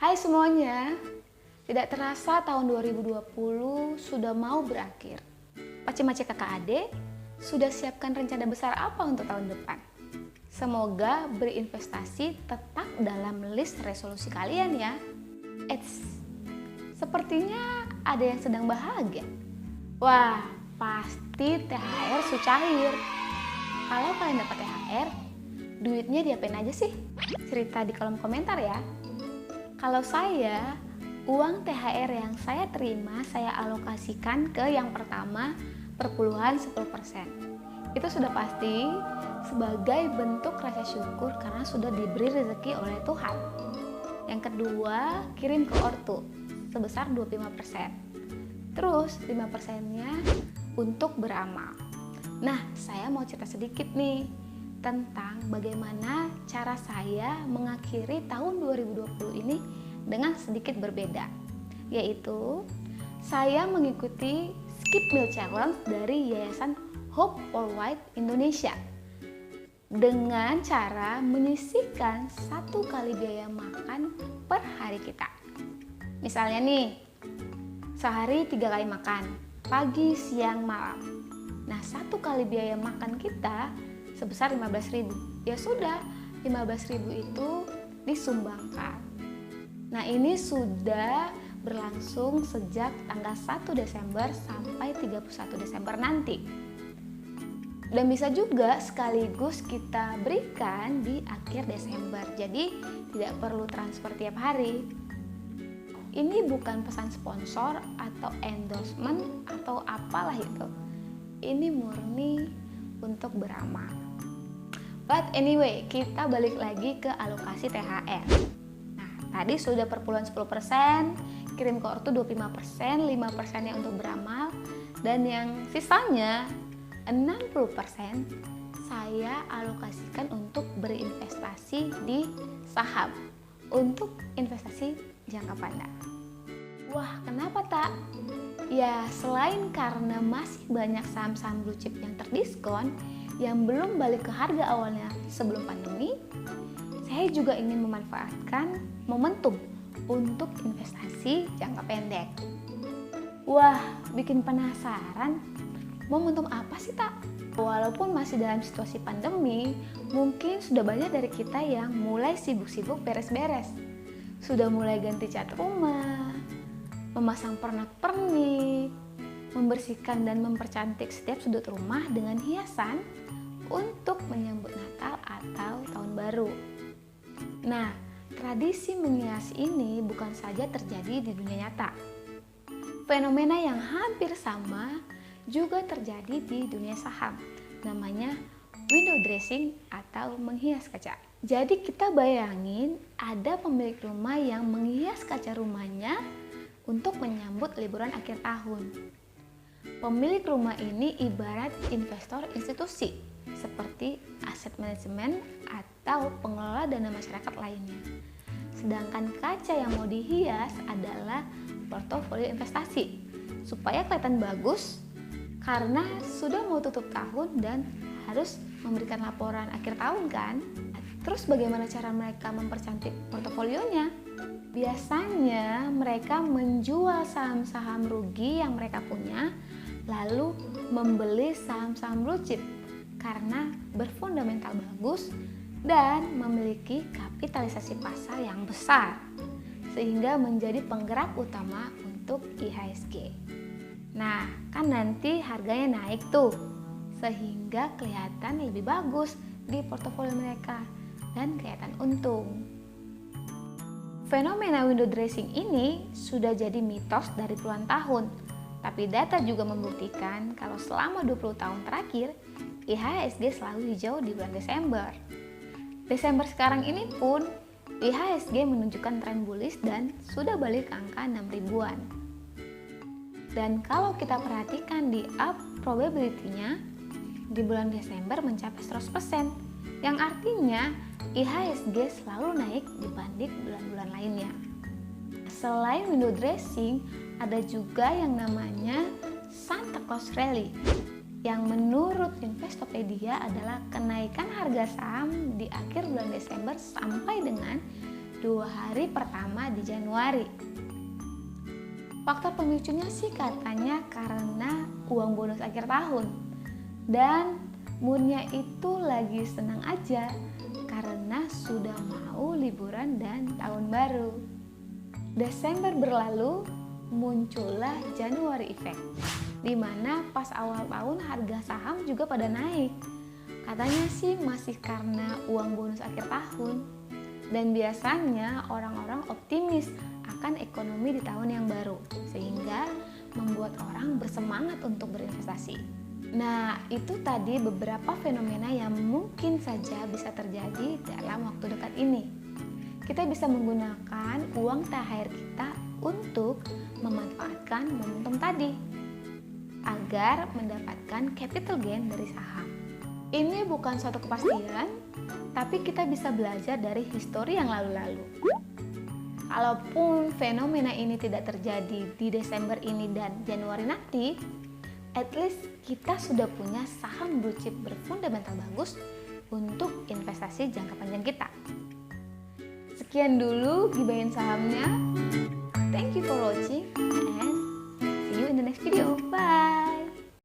Hai semuanya, tidak terasa tahun 2020 sudah mau berakhir. Pace-mace kakak adik, sudah siapkan rencana besar apa untuk tahun depan? Semoga berinvestasi tetap dalam list resolusi kalian ya. Eits, sepertinya ada yang sedang bahagia. Wah, pasti THR cair. Kalau kalian dapat THR, duitnya diapain aja sih? Cerita di kolom komentar ya. Kalau saya, uang THR yang saya terima saya alokasikan ke yang pertama perpuluhan 10%. Itu sudah pasti sebagai bentuk rasa syukur karena sudah diberi rezeki oleh Tuhan. Yang kedua, kirim ke ortu sebesar 25%. Terus 5%-nya untuk beramal. Nah, saya mau cerita sedikit nih tentang bagaimana cara saya mengakhiri tahun 2020 ini dengan sedikit berbeda, yaitu saya mengikuti Skip Meal Challenge dari Yayasan Hope Worldwide Indonesia dengan cara menyisihkan 1 kali biaya makan per hari kita. Misalnya nih, sehari 3 kali makan, pagi, siang, malam. Nah, 1 kali biaya makan kita sebesar 15.000. Ya sudah, 15.000 itu disumbangkan. Nah, ini sudah berlangsung sejak tanggal 1 Desember sampai 31 Desember nanti. Dan bisa juga sekaligus kita berikan di akhir Desember. Jadi tidak perlu transfer tiap hari. Ini bukan pesan sponsor atau endorsement atau apalah itu. Ini murni untuk beramal. But anyway, kita balik lagi ke alokasi THR. Nah, tadi sudah perpuluhan 10%, kirim ke ortu 25%, 5%-nya untuk beramal, dan yang sisanya 60% saya alokasikan untuk berinvestasi di saham, untuk investasi jangka panjang. Wah, kenapa tak? Ya, selain karena masih banyak saham-saham blue chip yang terdiskon, yang belum balik ke harga awalnya sebelum pandemi, saya juga ingin memanfaatkan momentum untuk investasi jangka pendek. Wah, bikin penasaran, momentum apa sih tak? Walaupun masih dalam situasi pandemi, mungkin sudah banyak dari kita yang mulai sibuk-sibuk beres-beres. Sudah mulai ganti cat rumah, memasang pernak-pernik, membersihkan dan mempercantik setiap sudut rumah dengan hiasan untuk menyambut Natal atau Tahun Baru. Nah, tradisi menghias ini bukan saja terjadi di dunia nyata. Fenomena yang hampir sama juga terjadi di dunia saham, namanya window dressing atau menghias kaca. Jadi kita bayangin ada pemilik rumah yang menghias kaca rumahnya untuk menyambut liburan akhir tahun. Pemilik rumah ini ibarat investor institusi seperti aset manajemen atau pengelola dana masyarakat lainnya. Sedangkan kaca yang mau dihias adalah portofolio investasi supaya kelihatan bagus karena sudah mau tutup tahun dan harus memberikan laporan akhir tahun kan. Terus bagaimana cara mereka mempercantik portofolionya? Biasanya mereka menjual saham-saham rugi yang mereka punya, lalu membeli saham-saham blue chip karena berfundamental bagus dan memiliki kapitalisasi pasar yang besar, sehingga menjadi penggerak utama untuk IHSG. Nah, kan nanti harganya naik tuh, sehingga kelihatan lebih bagus di portofolio mereka dan kelihatan untung. Fenomena window dressing ini sudah jadi mitos dari puluhan tahun, tapi data juga membuktikan kalau selama 20 tahun terakhir, IHSG selalu hijau di bulan Desember. Desember sekarang ini pun, IHSG menunjukkan tren bullish dan sudah balik ke angka 6 ribuan. Dan kalau kita perhatikan di up probability-nya, di bulan Desember mencapai 100%, yang artinya IHSG selalu naik dibanding bulan-bulan lainnya. Selain window dressing, ada juga yang namanya Santa Claus Rally, yang menurut Investopedia adalah kenaikan harga saham di akhir bulan Desember sampai dengan 2 hari pertama di Januari. Faktor pemicunya sih katanya karena uang bonus akhir tahun. Dan moodnya itu lagi senang aja karena sudah mau liburan dan tahun baru. Desember berlalu, muncullah January Effect, di mana pas awal tahun harga saham juga pada naik. Katanya sih masih karena uang bonus akhir tahun. Dan biasanya orang-orang optimis akan ekonomi di tahun yang baru, sehingga membuat orang bersemangat untuk berinvestasi. Nah, itu tadi beberapa fenomena yang mungkin saja bisa terjadi dalam waktu dekat ini. Kita bisa menggunakan uang THR kita untuk memanfaatkan momentum tadi agar mendapatkan capital gain dari saham. Ini bukan suatu kepastian, tapi kita bisa belajar dari histori yang lalu-lalu. Kalaupun fenomena ini tidak terjadi di Desember ini dan Januari nanti, at least kita sudah punya saham blue chip berfundamental bagus untuk investasi jangka panjang kita. Sekian dulu gibahin sahamnya.